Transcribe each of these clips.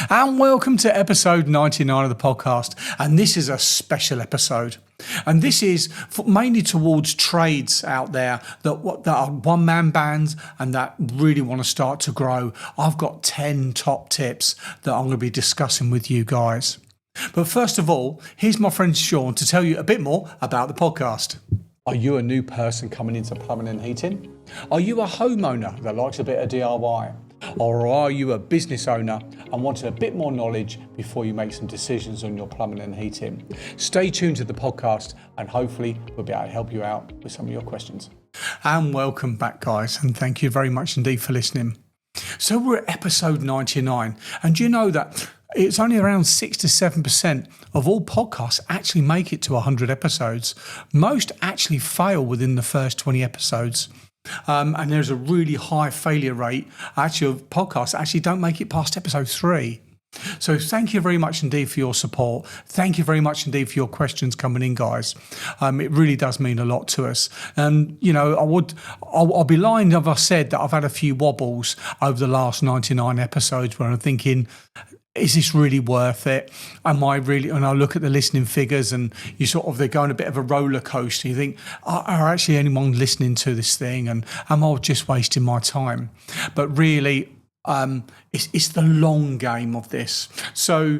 And welcome to episode 99 of the podcast. And this is a special episode. And this is mainly towards trades out there that are one-man bands and that really want to start to grow. I've got 10 top tips that I'm going to be discussing with you guys. But first of all, here's my friend Sean to tell you a bit more about the podcast. Are you a new person coming into plumbing and heating? Are you a homeowner that likes a bit of DIY? Or are you a business owner and want a bit more knowledge before you make some decisions on your plumbing and heating? Stay tuned to the podcast and hopefully we'll be able to help you out with some of your questions. And welcome back, guys, and thank you very much indeed for listening. So we're at episode 99, and do you know that it's only around 6 to 7% of all podcasts actually make it to 100 episodes. Most actually fail within the first 20 episodes. And there's a really high failure rate actually of podcasts that actually don't make it past episode 3. So thank you very much indeed for your support. Thank you very much indeed for your questions coming in, guys. It really does mean a lot to us. And, you know, I'll be lying if I said that I've had a few wobbles over the last 99 episodes where I'm thinking, is this really worth it? Am I really? And I look at the listening figures and they're going a bit of a roller coaster. You think, are actually anyone listening to this thing? And am I just wasting my time? But really, it's the long game of this. So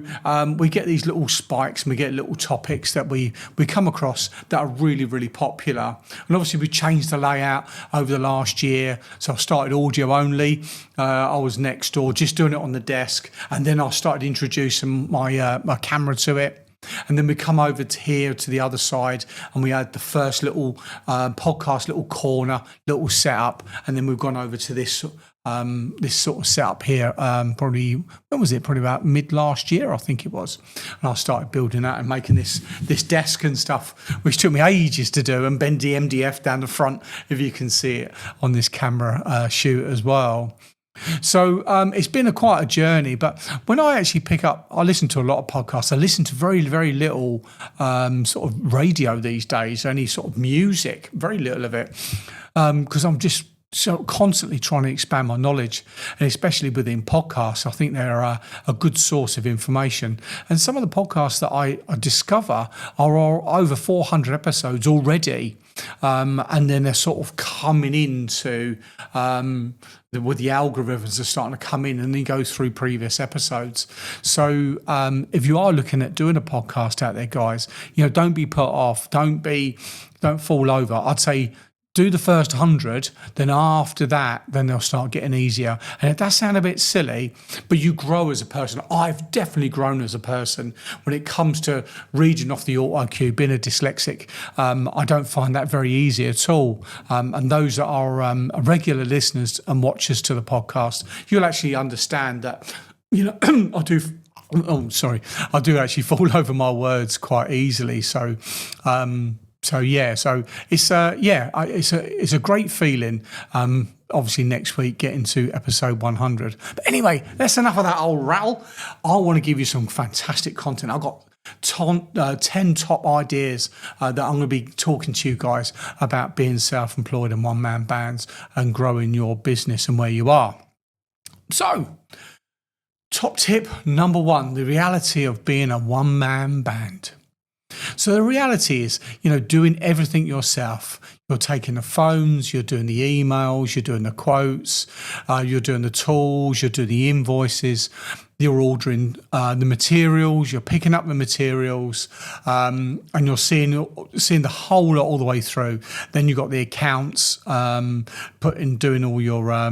we get these little spikes and we get little topics that we come across that are really, really popular. And obviously we changed the layout over the last year. So I started audio only. I was next door just doing it on the desk. And then I started introducing my camera to it. And then we come over to here to the other side and we had the first little podcast, little corner, little setup. And then we've gone over to this sort of setup here, probably, when was it? Probably about mid last year, I think it was. And I started building that and making this desk and stuff, which took me ages to do, and bend the MDF down the front, if you can see it on this camera shoot as well. So it's been quite a journey, but when I actually I listen to a lot of podcasts. I listen to very, very little sort of radio these days, only sort of music, very little of it, because I'm just constantly trying to expand my knowledge, and especially within podcasts, I think they're a good source of information. And some of the podcasts that I discover are over 400 episodes already, and then they're sort of coming into with the algorithms are starting to come in and then go through previous episodes. So if you are looking at doing a podcast out there, guys, don't be put off, don't fall over. I'd say do the first 100, then after that, then they'll start getting easier. And it does sound a bit silly, but you grow as a person. I've definitely grown as a person when it comes to reading off the auto cue, being a dyslexic. I don't find that very easy at all. And those that are regular listeners and watchers to the podcast, you'll actually understand that, I do. Oh, sorry. I do actually fall over my words quite easily. So it's a great feeling. Obviously next week getting to episode 100. But anyway, that's enough of that old rattle. I want to give you some fantastic content. I've got 10 top ideas that I'm going to be talking to you guys about being self-employed and one-man bands and growing your business and where you are. So, top tip number 1, the reality of being a one-man band. So the reality is, doing everything yourself. You're taking the phones, you're doing the emails, you're doing the quotes, you're doing the tools, you're doing the invoices, you're ordering the materials, you're picking up the materials, and you're seeing the whole lot all the way through. Then you've got the accounts, doing all your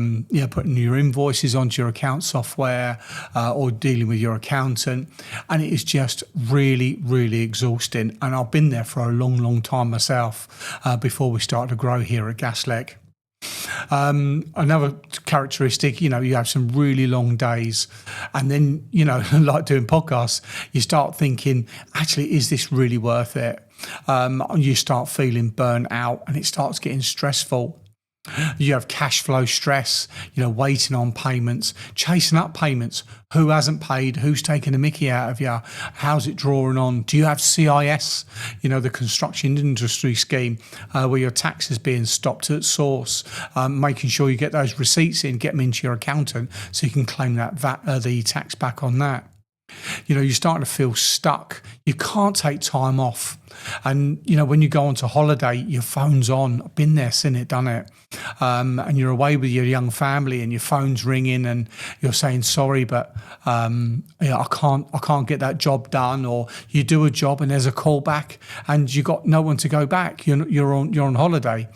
putting your invoices onto your account software, or dealing with your accountant, and it is just really, really exhausting. And I've been there for a long, long time myself before we started to grow here at Gaslec. Another characteristic, you have some really long days, and then, like doing podcasts, you start thinking, actually, is this really worth it? You start feeling burnt out and it starts getting stressful. You have cash flow stress, waiting on payments, chasing up payments. Who hasn't paid? Who's taking the mickey out of you? How's it drawing on? Do you have CIS, the construction industry scheme, where your tax is being stopped at source, making sure you get those receipts in, get them into your accountant so you can claim that the tax back on that. You're starting to feel stuck. You can't take time off. And, when you go onto holiday, your phone's on. I've been there, seen it, done it. And you're away with your young family and your phone's ringing and you're saying, sorry, but I can't get that job done. Or you do a job and there's a call back and you got no one to go back. You're on holiday.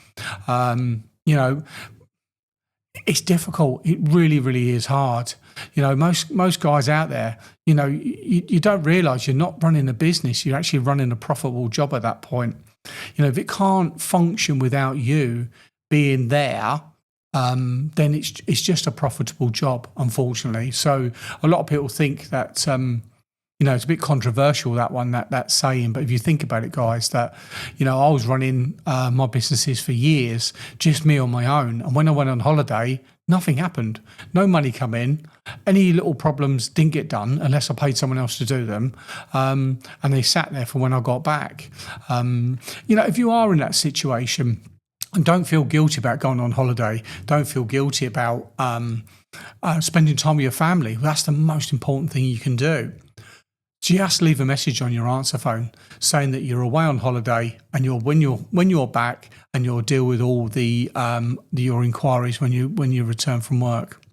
It's difficult. It really, really is hard. Most guys out there, you don't realise you're not running a business. You're actually running a profitable job at that point. If it can't function without you being there, then it's just a profitable job, unfortunately. So a lot of people think that it's a bit controversial, that saying, but if you think about it, guys, that, I was running my businesses for years, just me on my own. And when I went on holiday, nothing happened. No money come in. Any little problems didn't get done unless I paid someone else to do them. And they sat there for when I got back. If you are in that situation, and don't feel guilty about going on holiday, don't feel guilty about spending time with your family. That's the most important thing you can do. Just leave a message on your answer phone saying that you're away on holiday and when you're back, and you'll deal with all your inquiries when you return from work.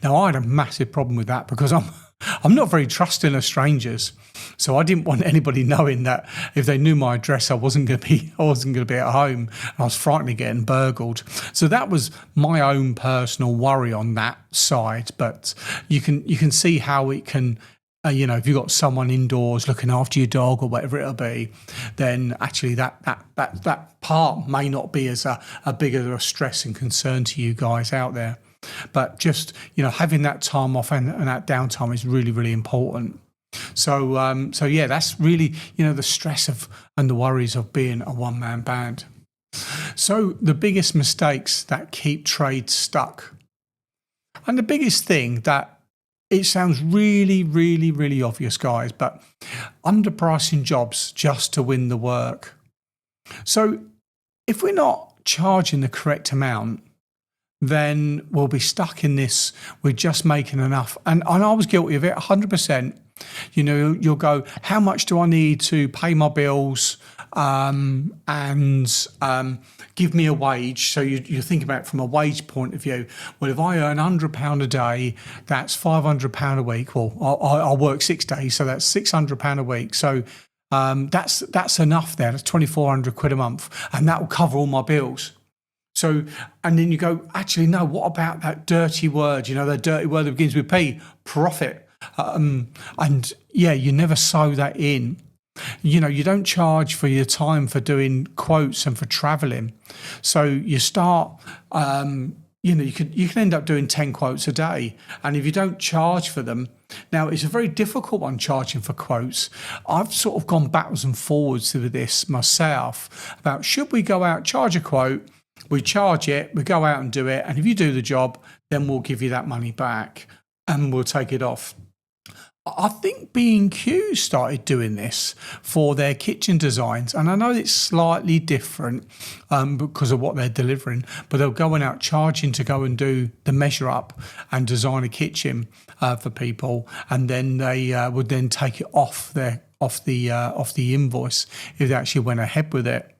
Now, I had a massive problem with that because I'm not very trusting of strangers, so I didn't want anybody knowing that if they knew my address, I wasn't going to be at home. And I was frightened of getting burgled. So that was my own personal worry on that side. But you can see how it can. If you've got someone indoors looking after your dog or whatever it'll be, then actually that part may not be as a big of a stress and concern to you guys out there. But just, having that time off and that downtime is really, really important. So yeah, that's really, the stress and the worries of being a one-man band. So the biggest mistakes that keep trade stuck. And the biggest thing that, it sounds really, really, really obvious, guys, but underpricing jobs just to win the work. So if we're not charging the correct amount, then we'll be stuck in this. We're just making enough. And I was guilty of it 100%. You'll go, how much do I need to pay my bills and give me a wage? So you think about it from a wage point of view. Well, if I earn £100 a day, that's £500 a week. Well, I'll work 6 days, so that's £600 a week. So that's enough there. That's 2,400 quid a month, and that will cover all my bills. So, and then you go, actually, no, what about that dirty word? That dirty word that begins with P, profit. And yeah, you never sew that in. You don't charge for your time for doing quotes and for traveling. So you start, you can end up doing 10 quotes a day. And if you don't charge for them, now it's a very difficult one, charging for quotes. I've sort of gone backwards and forwards with this myself about, should we go out, charge a quote, we charge it, we go out and do it. And if you do the job, then we'll give you that money back and we'll take it off. I think B&Q started doing this for their kitchen designs, and I know it's slightly different because of what they're delivering, but they're going out charging to go and do the measure up and design a kitchen for people, and then they would then take it off the invoice if they actually went ahead with it.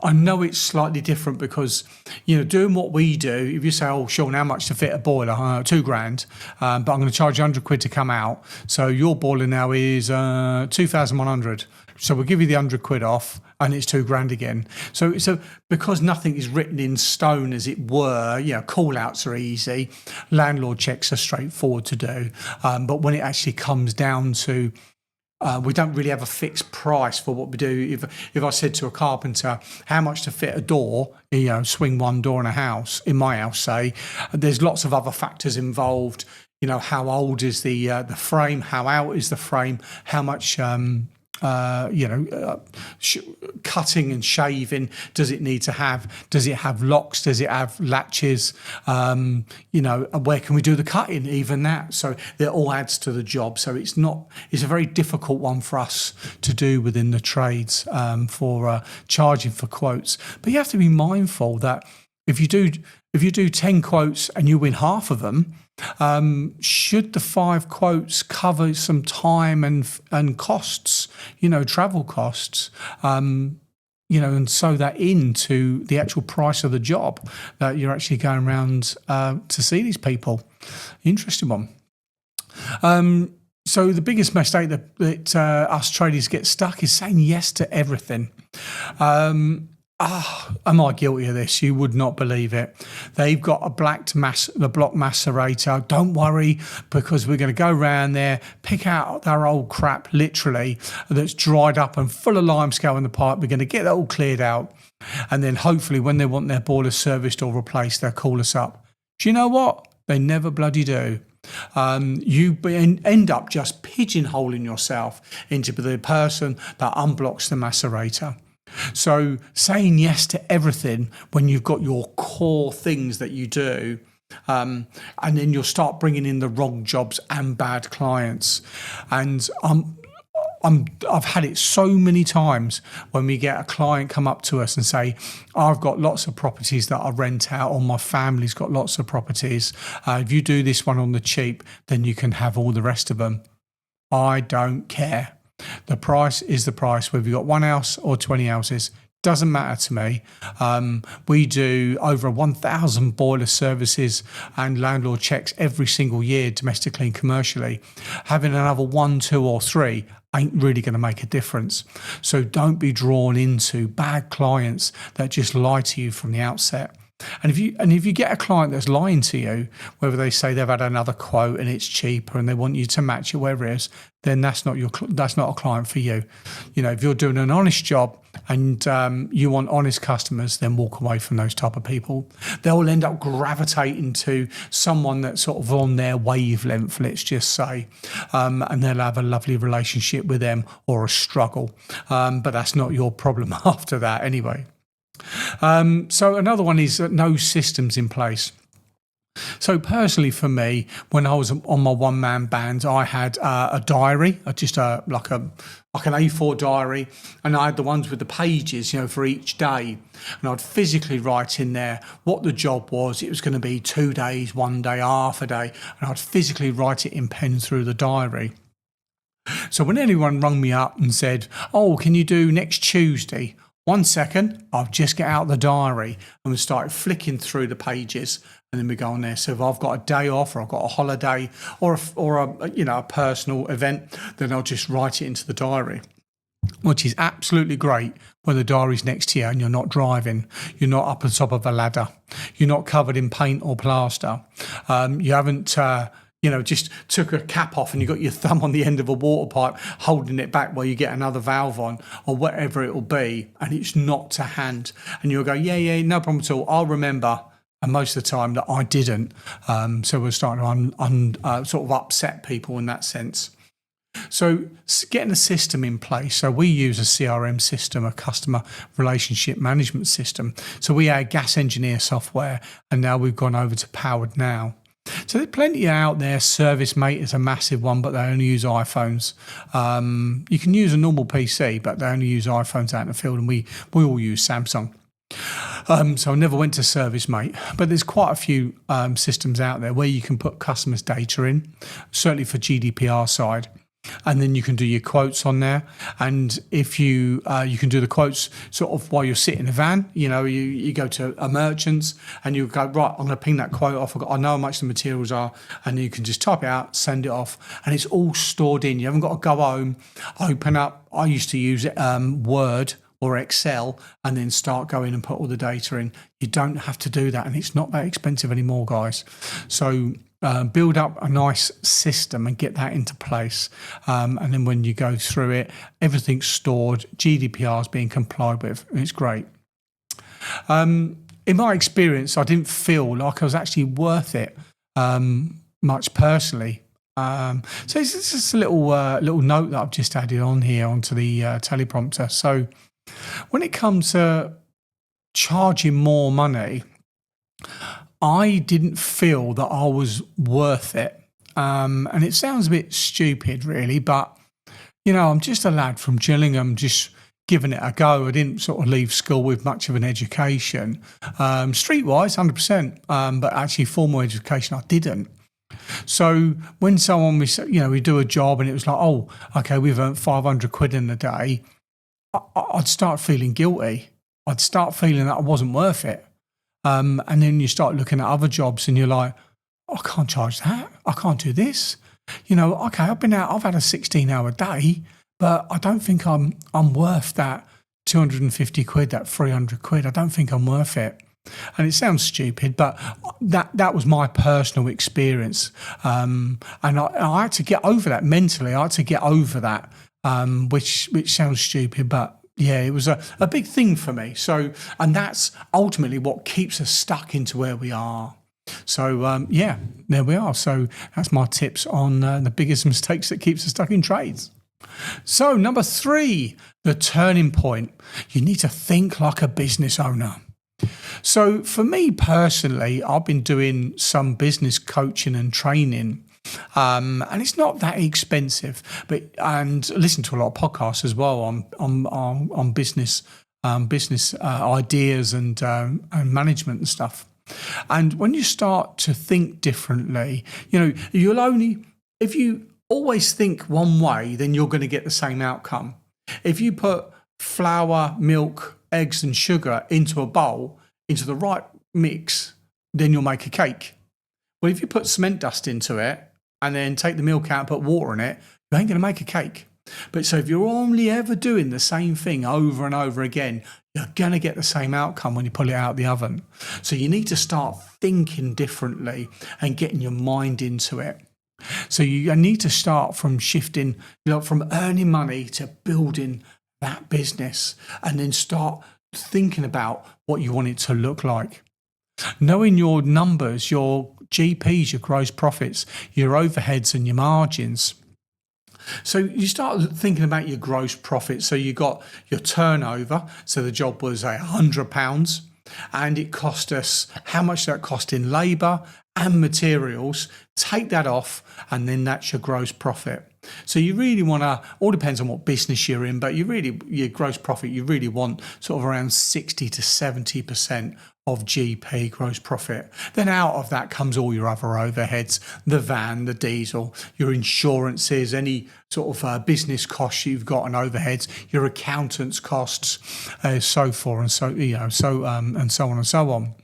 I know it's slightly different because, doing what we do, if you say, oh, Sean, how much to fit a boiler? £2,000, but I'm going to charge you 100 quid to come out. So your boiler now is 2,100. So we'll give you the 100 quid off and it's £2,000 again. So because nothing is written in stone, as it were, call outs are easy. Landlord checks are straightforward to do. But when it actually comes down to, we don't really have a fixed price for what we do. If I said to a carpenter how much to fit a door, swing one door in my house, say, there's lots of other factors involved. How old is the frame? How out is the frame? How much cutting and shaving. Does it need to have? Does it have locks? Does it have latches? Where can we do the cutting? Even that. So that all adds to the job. So it's a very difficult one for us to do within the trades for charging for quotes. But you have to be mindful that if you do 10 quotes and you win half of them, should the 5 quotes cover some time and costs, travel costs, and sew that into the actual price of the job that you're actually going around to see these people. Interesting one. So the biggest mistake that us traders get stuck is saying yes to everything. Am I guilty of this? You would not believe it. They've got a block macerator. Don't worry, because we're going to go around there, pick out their old crap, literally, that's dried up and full of limescale in the pipe. We're going to get that all cleared out. And then hopefully when they want their boiler serviced or replaced, they'll call us up. Do you know what? They never bloody do. You end up just pigeonholing yourself into the person that unblocks the macerator. So saying yes to everything when you've got your core things that you do, and then you'll start bringing in the wrong jobs and bad clients. And I've had it so many times when we get a client come up to us and say, I've got lots of properties that I rent out, or my family's got lots of properties. If you do this one on the cheap, then you can have all the rest of them. I don't care. The price is the price, whether you've got 1 house or 20 houses. Doesn't matter to me. We do over 1,000 boiler services and landlord checks every single year, domestically and commercially. Having another 1, 2 or 3 ain't really going to make a difference. So don't be drawn into bad clients that just lie to you from the outset. And if you get a client that's lying to you, whether they say they've had another quote and it's cheaper and they want you to match it, wherever it is, then that's not a client for you. If you're doing an honest job and you want honest customers, then walk away from those type of people. They'll end up gravitating to someone that's sort of on their wavelength, let's just say, and they'll have a lovely relationship with them or a struggle. But that's not your problem after that anyway. So another one is no systems in place. So personally for me, when I was on my one-man band, I had a diary, just like an A4 diary, and I had the ones with the pages, for each day. And I'd physically write in there what the job was. It was going to be 2 days, 1 day, half a day, and I'd physically write it in pen through the diary. So when anyone rung me up and said, "Oh, can you do next Tuesday?" 1 second, I'll just get out the diary and we start flicking through the pages, and then we go on there. So if I've got a day off, or I've got a holiday, or a personal event, then I'll just write it into the diary, which is absolutely great when the diary's next to you and you're not driving, you're not up on top of a ladder, you're not covered in paint or plaster, you haven't just took a cap off and you got your thumb on the end of a water pipe holding it back while you get another valve on, or whatever it will be, and it's not to hand. And you'll go, yeah, no problem at all, I'll remember. And most of the time that I didn't. So we're starting to sort of upset people in that sense. So getting a system in place. So we use a CRM system, a customer relationship management system. So we had Gas Engineer software, and now we've gone over to Powered Now. So there's plenty out there. ServiceMate is a massive one, but they only use iPhones. You can use a normal PC, but they only use iPhones out in the field, and we all use Samsung. So I never went to ServiceMate, but there's quite a few systems out there where you can put customers' data in, certainly for GDPR side. And then you can do your quotes on there. And if you can do the quotes sort of while you're sitting in the van, you go to a merchant's and you go, right, I'm going to ping that quote off. I know how much the materials are. And you can just type it out, send it off, and it's all stored in. You haven't got to go home, open up. I used to use Word or Excel and then start going and put all the data in. You don't have to do that. And it's not that expensive anymore, guys. So build up a nice system and get that into place. And then when you go through it, everything's stored, GDPR is being complied with. It's great. In my experience, I didn't feel like I was actually worth it much personally. So it's just a little note that I've just added on here onto the teleprompter. So when it comes to charging more money, I didn't feel that I was worth it. And it sounds a bit stupid, really, but I'm just a lad from Gillingham, just giving it a go. I didn't sort of leave school with much of an education, streetwise, 100%, but actually formal education, I didn't. So when someone we do a job and it was like, oh, okay, we've earned 500 quid in a day, I'd start feeling guilty. I'd start feeling that I wasn't worth it. And then you start looking at other jobs and you're like, I can't charge that. I can't do this. Okay, I've had a 16-hour day, but I don't think I'm worth that 250 quid, that 300 quid. I don't think I'm worth it. And it sounds stupid, but that was my personal experience. And I had to get over that mentally. I had to get over that, which sounds stupid, but yeah, it was a big thing for me. So, and that's ultimately what keeps us stuck into where we are. So, yeah, there we are. So that's my tips on the biggest mistakes that keeps us stuck in trades. So number 3, the turning point. You need to think like a business owner. So for me personally, I've been doing some business coaching and training, and it's not that expensive. And listen to a lot of podcasts as well on business ideas and management and stuff. And when you start to think differently, if you always think one way, then you're going to get the same outcome. If you put flour, milk, eggs and sugar into a bowl, into the right mix, then you'll make a cake. Well, if you put cement dust into it and then take the milk out and put water in it, you ain't going to make a cake. But so if you're only ever doing the same thing over and over again, you're going to get the same outcome when you pull it out of the oven. So you need to start thinking differently and getting your mind into it. So you need to start from shifting, from earning money to building that business, and then start thinking about what you want it to look like. Knowing your numbers, your GPs, your gross profits, your overheads and your margins. So you start thinking about your gross profit. So you got your turnover. So the job was £100 and it cost us, how much that cost in labour and materials. Take that off and then that's your gross profit. So you really want to, all depends on what business you're in, but your gross profit, you really want sort of around 60 to 70% of GP gross profit. Then out of that comes all your other overheads, the van, the diesel, your insurances, any sort of business costs you've got and overheads, your accountant's costs, so forth and so and so on and so on.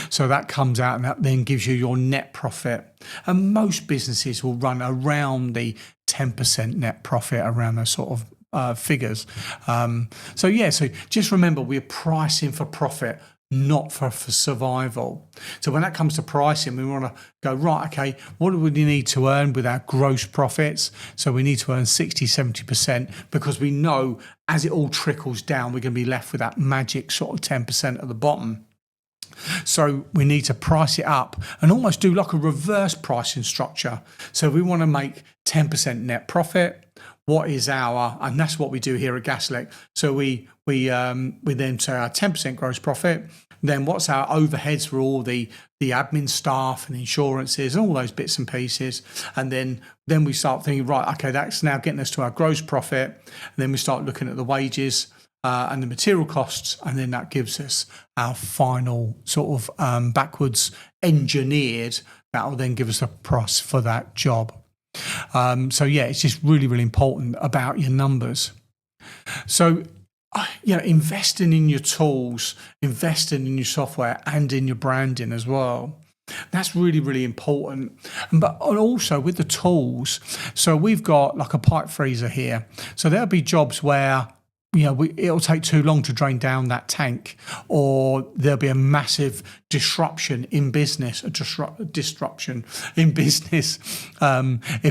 So that comes out and that then gives you your net profit. And most businesses will run around the 10% net profit, around those sort of figures. So just remember, we're pricing for profit, not for survival. So when that comes to pricing, we want to go, right, okay, what do we need to earn with our gross profits? So we need to earn 60, 70% because we know as it all trickles down, we're going to be left with that magic sort of 10% at the bottom. So we need to price it up and almost do like a reverse pricing structure. So we want to make 10% net profit. What is and that's what we do here at Gaslec. So we then say our 10% gross profit. Then what's our overheads for all the admin staff and insurances and all those bits and pieces. And then we start thinking, right, okay, that's now getting us to our gross profit. And then we start looking at the wages and the material costs, and then that gives us our final sort of backwards engineered, that will then give us a price for that job. It's just really, really important about your numbers. So, investing in your tools, investing in your software and in your branding as well. That's really, really important. But also with the tools, so we've got like a pipe freezer here. So there'll be jobs where it'll take too long to drain down that tank, or there'll be a massive disruption in business, if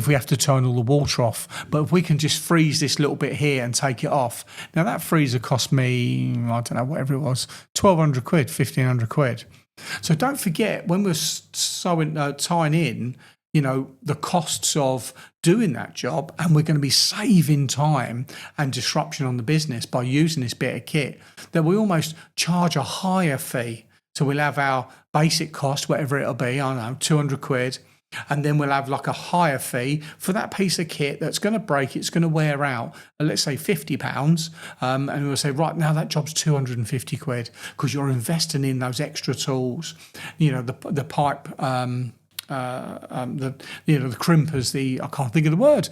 we have to turn all the water off. But if we can just freeze this little bit here and take it off. Now that freezer cost me, I don't know, whatever it was, 1,200 quid, 1,500 quid. So don't forget, when we're tying in, the costs of doing that job, and we're going to be saving time and disruption on the business by using this bit of kit, that we almost charge a higher fee. So we'll have our basic cost, whatever it'll be, I don't know, 200 quid. And then we'll have like a higher fee for that piece of kit that's going to break, it's going to wear out, let's say £50. And we'll say, right, now that job's 250 quid because you're investing in those extra tools, the pipe, the crimpers, I can't think of the word,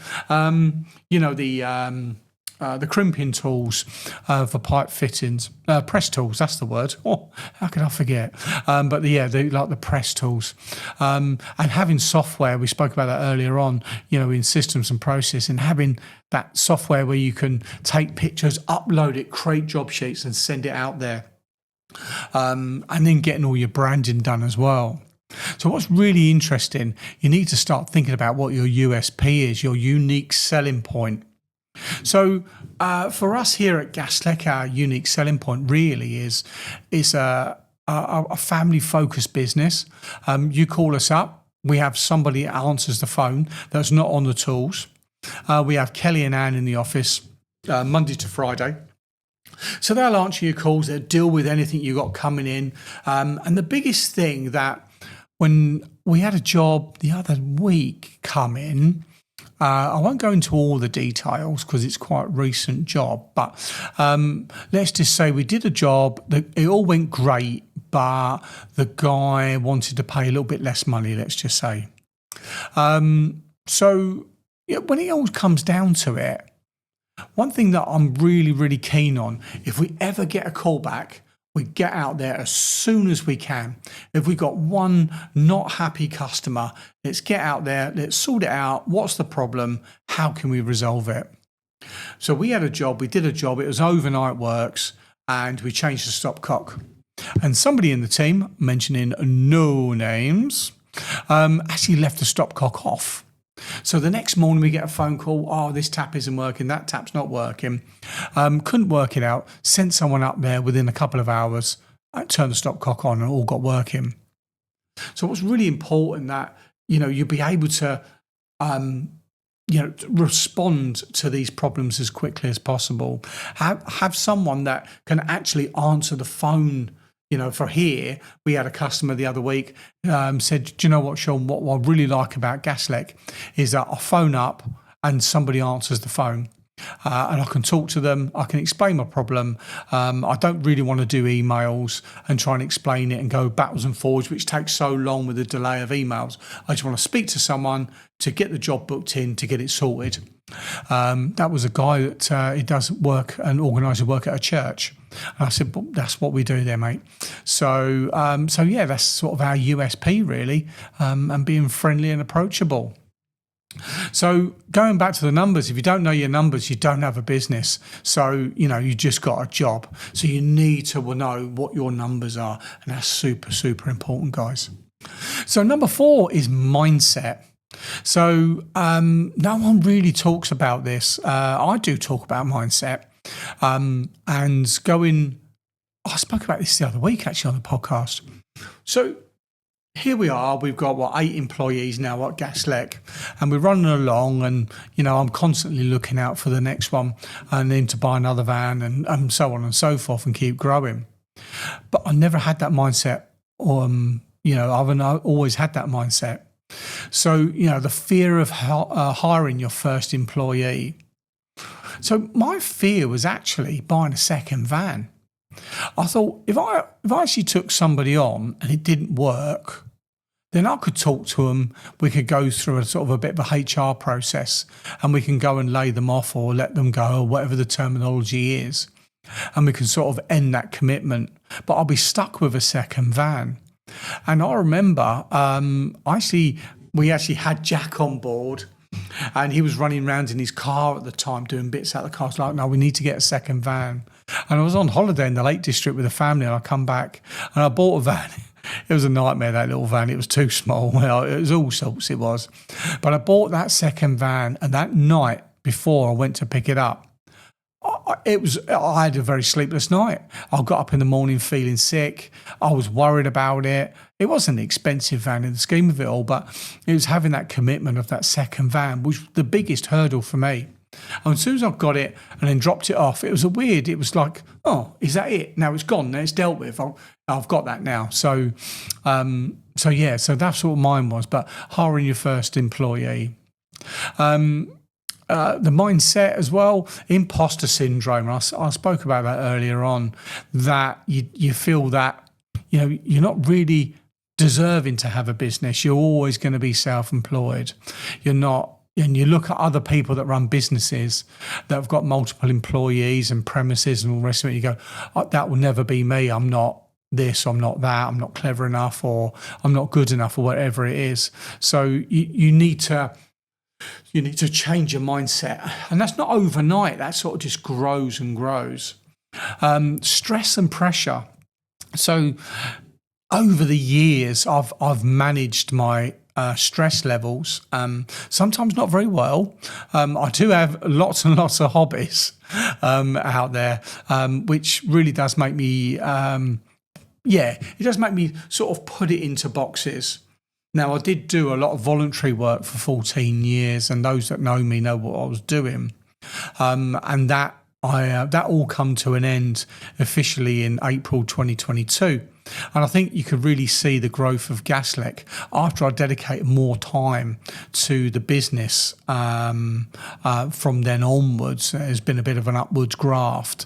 the crimping tools for pipe fittings, press tools, that's the word. Oh, how could I forget? But the press tools. And having software, we spoke about that earlier on, in systems and process, and having that software where you can take pictures, upload it, create job sheets and send it out there. And then getting all your branding done as well. So what's really interesting, you need to start thinking about what your USP is, your unique selling point. So for us here at Gaslec, our unique selling point really is a family-focused business. You call us up, we have somebody that answers the phone that's not on the tools. We have Kelly and Anne in the office Monday to Friday. So they'll answer your calls, they'll deal with anything you got coming in. And the biggest thing that when we had a job the other week come in, I won't go into all the details because it's quite a recent job, but let's just say we did a job that it all went great, but the guy wanted to pay a little bit less money, let's just say. So when it all comes down to it, one thing that I'm really, really keen on, if we ever get a call back, we get out there as soon as we can. If we've got one not happy customer, let's get out there, let's sort it out. What's the problem? How can we resolve it? So we did a job, it was overnight works, and we changed the stopcock. And somebody in the team, mentioning no names, actually left the stopcock off. So the next morning we get a phone call, oh, this tap isn't working, that tap's not working. Couldn't work it out, sent someone up there within a couple of hours, turned the stopcock on and all got working. So what's really important that, you'll be able to, respond to these problems as quickly as possible. Have someone that can actually answer the phone. For here, we had a customer the other week said, do you know what, Sean, what I really like about Gaslec is that I phone up and somebody answers the phone. And I can talk to them, I can explain my problem. I don't really want to do emails and try and explain it and go backwards and forwards, which takes so long with the delay of emails. I just want to speak to someone to get the job booked in, to get it sorted. That was a guy that he does work and organises work at a church. And I said, well, that's what we do there, mate. So that's sort of our USP really, and being friendly and approachable. So going back to the numbers, if you don't know your numbers, you don't have a business. So, you just got a job. So you need to know what your numbers are. And that's super, super important, guys. So number 4 is mindset. So no one really talks about this. I do talk about mindset. I spoke about this the other week actually on the podcast. So here we are, we've got 8 employees now at Gaslec, and we're running along, and I'm constantly looking out for the next one and then to buy another van and so on and so forth and keep growing. But I never had that mindset, I've always had that mindset. So, the fear of hiring your first employee. So my fear was actually buying a second van. I thought if I actually took somebody on and it didn't work, then I could talk to them. We could go through a sort of a bit of a HR process, and we can go and lay them off or let them go or whatever the terminology is. And we can sort of end that commitment. But I'll be stuck with a second van. And I remember we actually had Jack on board, and he was running around in his car at the time doing bits out of the car. I was like, no, we need to get a second van. And I was on holiday in the Lake District with a family, and I come back and I bought a van. It was a nightmare, that little van. It was too small. Well, it was all sorts, it was. But I bought that second van, and that night before I went to pick it up, I had a very sleepless night. I got up in the morning feeling sick. I was worried about it. It wasn't an expensive van in the scheme of it all, but it was having that commitment of that second van, which was the biggest hurdle for me. And as soon as I got it and then dropped it off, it was like, oh, is that it? Now it's gone. Now it's dealt with. I've got that now. So that's what mine was. But hiring your first employee. The mindset as well, imposter syndrome. I spoke about that earlier on, that you feel that, you're not really deserving to have a business. You're always going to be self-employed. You're not. And you look at other people that run businesses that have got multiple employees and premises and all the rest of it, you go, oh, that will never be me. I'm not this, I'm not that, I'm not clever enough, or I'm not good enough, or whatever it is. So you need to change your mindset. And that's not overnight. That sort of just grows and grows. Stress and pressure. So over the years, I've managed my stress levels, sometimes not very well. I do have lots and lots of hobbies out there, which really does make me, it does make me sort of put it into boxes. Now, I did do a lot of voluntary work for 14 years, and those that know me know what I was doing. And that all come to an end officially in April 2022. And I think you could really see the growth of Gaslec after I dedicated more time to the business. From then onwards, there's been a bit of an upwards graft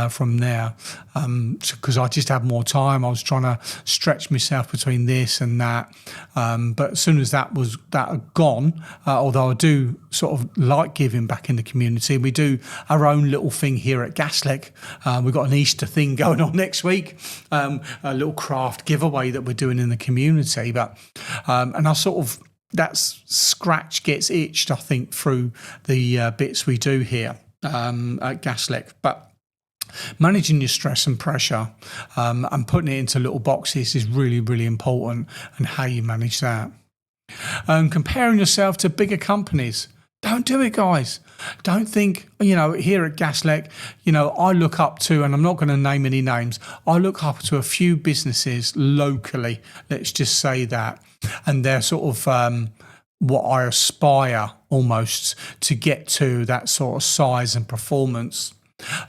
from there, because I just had more time. I was trying to stretch myself between this and that. But as soon as that had gone, although I do sort of like giving back in the community, we do our own little thing here at Gaslec. We've got an Easter thing going on next week. A little craft giveaway that we're doing in the community, but and I sort of, that scratch gets itched, I think, through the bits we do here at Gaslec. But managing your stress and pressure and putting it into little boxes is really, really important, and how you manage that. Comparing yourself to bigger companies. Don't do it, guys. Don't think, here at Gaslec, I look up to, and I'm not going to name any names, I look up to a few businesses locally, let's just say that, and they're sort of what I aspire almost to get to, that sort of size and performance.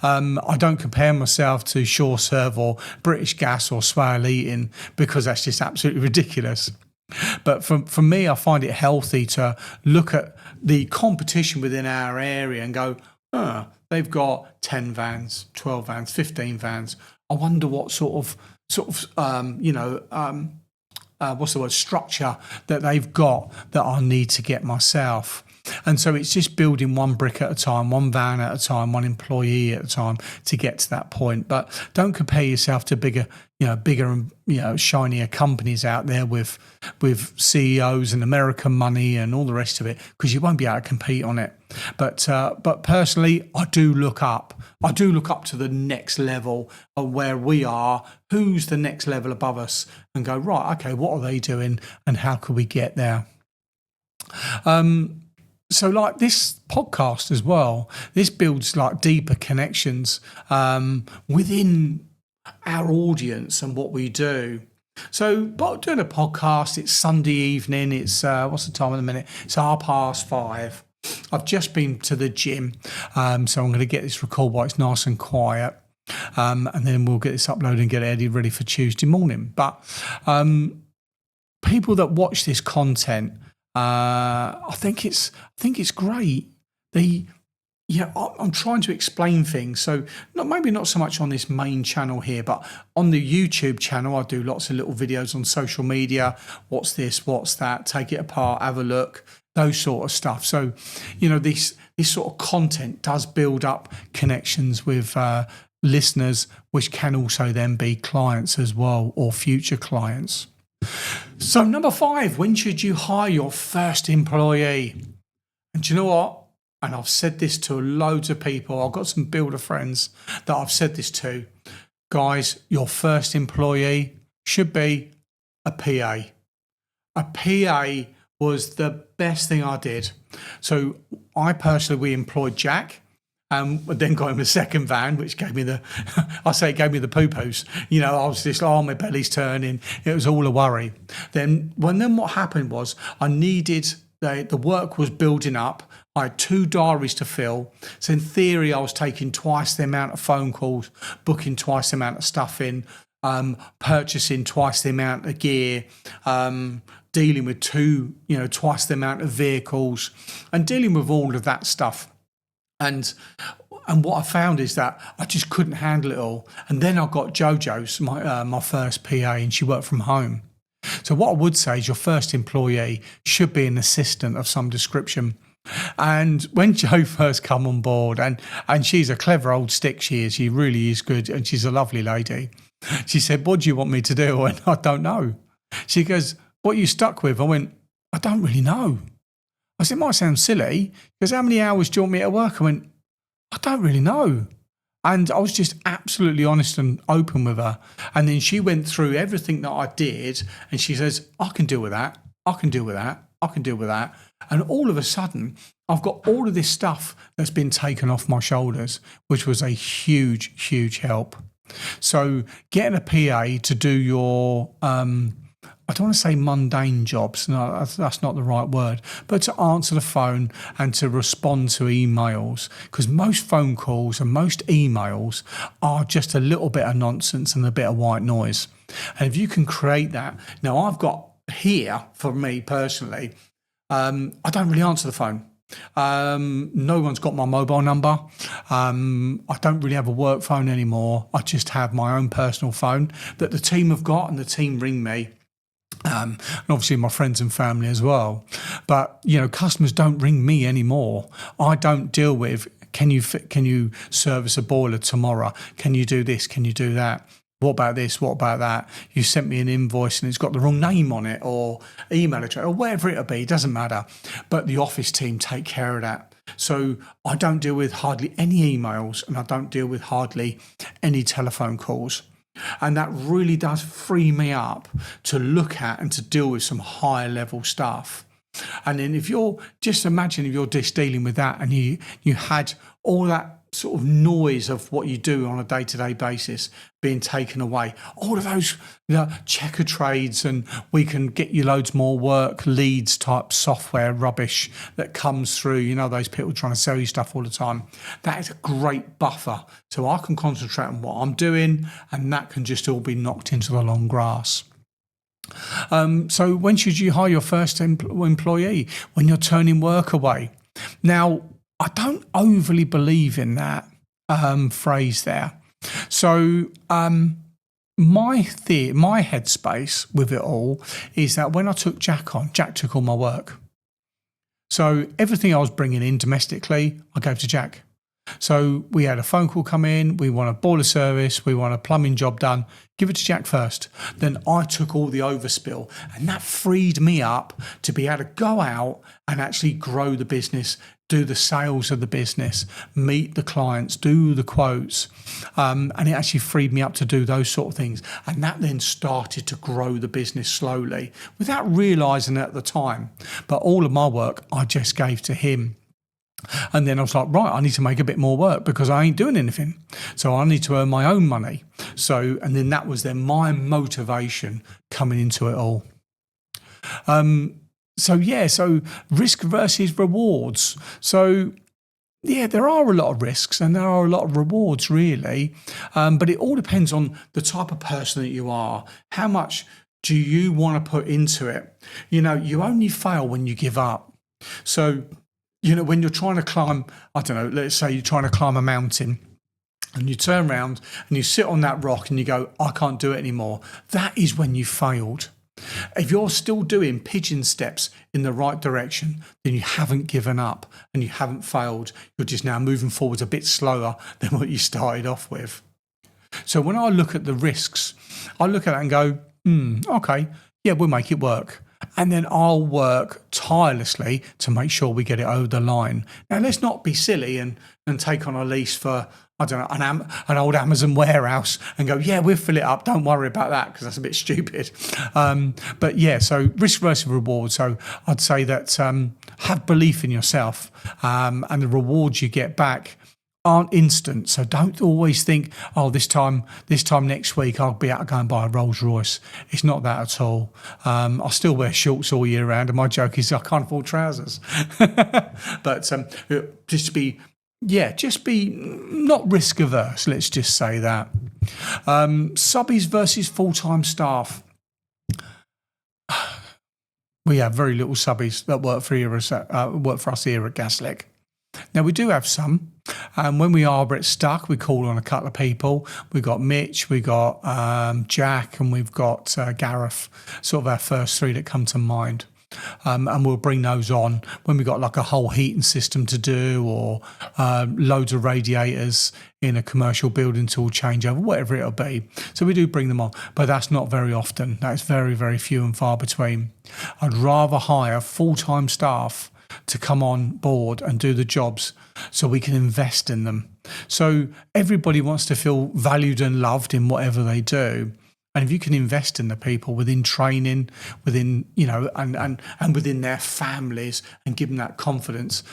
I don't compare myself to SureServe or British Gas or Swale Eating, because that's just absolutely ridiculous. But for me, I find it healthy to look at the competition within our area and go, they've got 10 vans, 12 vans, 15 vans. I wonder what sort of what's the word, structure that they've got that I need to get myself. And so it's just building one brick at a time, one van at a time, one employee at a time to get to that point. But don't compare yourself to bigger and shinier companies out there with CEOs and American money and all the rest of it, because you won't be able to compete on it. But personally, I do look up to the next level of where we are. Who's the next level above us? And go, right, okay, what are they doing, and how could we get there? So like this podcast as well, this builds like deeper connections within our audience and what we do. So doing a podcast, it's Sunday evening, it's what's the time in a minute? It's 5:30. I've just been to the gym, so I'm going to get this recorded while it's nice and quiet, and then we'll get this uploaded and get it edited ready for Tuesday morning. But people that watch this content, I think it's great. I'm trying to explain things. So maybe not so much on this main channel here, but on the YouTube channel, I do lots of little videos on social media. What's this? What's that? Take it apart, have a look, those sort of stuff. So, this sort of content does build up connections with listeners, which can also then be clients as well, or future clients. So number 5, when should you hire your first employee? And do you know what? And I've said this to loads of people. I've got some builder friends that I've said this to. Guys, your first employee should be a PA. A PA was the best thing I did. So we employed Jack. But then got him a second van, which gave me it gave me the poo-poos. I was just, my belly's turning. It was all a worry. Then what happened was I needed, the work was building up. I had 2 diaries to fill. So in theory, I was taking twice the amount of phone calls, booking twice the amount of stuff in, purchasing twice the amount of gear, dealing with twice the amount of vehicles, and dealing with all of that stuff. And what I found is that I just couldn't handle it all. And then I got JoJo's, my first PA, and she worked from home. So what I would say is your first employee should be an assistant of some description. And when Jo first come on board, and she's a clever old stick, she really is good, and she's a lovely lady. She said, "What do you want me to do?" I went, "I don't know." She goes, "What are you stuck with?" I went, "I don't really know." I said, "It might sound silly." She goes, "How many hours do you want me to work?" I went, "I don't really know." And I was just absolutely honest and open with her. And then she went through everything that I did, and she says, "I can deal with that. I can deal with that. I can deal with that." And all of a sudden, I've got all of this stuff that's been taken off my shoulders, which was a huge, huge help. So getting a PA to do your, I don't want to say mundane jobs, no, that's not the right word, but to answer the phone and to respond to emails, because most phone calls and most emails are just a little bit of nonsense and a bit of white noise. And if you can create that, now I've got here, for me personally, I don't really answer the phone. No one's got my mobile number. I don't really have a work phone anymore. I just have my own personal phone that the team have got, and the team ring me. And obviously my friends and family as well. But, customers don't ring me anymore. I don't deal with, can you service a boiler tomorrow? Can you do this? Can you do that? What about this? What about that? You sent me an invoice and it's got the wrong name on it, or email address, or whatever it'll be. It doesn't matter. But the office team take care of that. So I don't deal with hardly any emails, and I don't deal with hardly any telephone calls. And that really does free me up to look at and to deal with some higher level stuff. And then if you're just dealing with that, and you had all that sort of noise of what you do on a day-to-day basis being taken away, all of those checker trades, and we can get you loads more work, leads type software rubbish that comes through, those people trying to sell you stuff all the time. That is a great buffer. So I can concentrate on what I'm doing, and that can just all be knocked into the long grass. So when should you hire your first employee? When you're turning work away. Now, I don't overly believe in that phrase there. So my headspace with it all is that when I took Jack on, Jack took all my work. So everything I was bringing in domestically, I gave to Jack. So we had a phone call come in, we want a boiler service, we want a plumbing job done, give it to Jack first. Then I took all the overspill, and that freed me up to be able to go out and actually grow the business, do the sales of the business, meet the clients, do the quotes. And it actually freed me up to do those sort of things. And that then started to grow the business slowly without realising it at the time. But all of my work I just gave to him. And then I was like, right, I need to make a bit more work because I ain't doing anything. So I need to earn my own money. So, and then that was then my motivation coming into it all. So risk versus rewards. So yeah, there are a lot of risks and there are a lot of rewards really. But it all depends on the type of person that you are. How much do you want to put into it? You only fail when you give up. So, when you're trying to climb, I don't know, let's say you're trying to climb a mountain and you turn around and you sit on that rock and you go, I can't do it anymore. That is when you failed. If you're still doing pigeon steps in the right direction, then you haven't given up and you haven't failed. You're just now moving forwards a bit slower than what you started off with. So when I look at the risks, I look at it and go, okay, yeah, we'll make it work. And then I'll work tirelessly to make sure we get it over the line. Now, let's not be silly and take on a lease for, I don't know, an old Amazon warehouse and go, yeah, we'll fill it up. Don't worry about that because that's a bit stupid. But yeah, so risk versus reward. So I'd say that have belief in yourself and the rewards you get back aren't instant. So don't always think, oh, this time next week I'll be able to go and buy a Rolls Royce. It's not that at all. I still wear shorts all year round, and my joke is I can't afford trousers. But just be not risk averse. Let's just say that. Subbies versus full-time staff. We have very little subbies that work for us here at Gaslec. Now, we do have some. When we are a bit stuck, we call on a couple of people. We've got Mitch, we've got Jack, and we've got Gareth, sort of our first three that come to mind. And we'll bring those on when we've got like a whole heating system to do, or loads of radiators in a commercial building tool changeover, whatever it'll be. So we do bring them on, but that's not very often. That's very, very few and far between. I'd rather hire full-time staff to come on board and do the jobs so we can invest in them. So everybody wants to feel valued and loved in whatever they do. And if you can invest in the people within training, within, and within their families, and give them that confidence.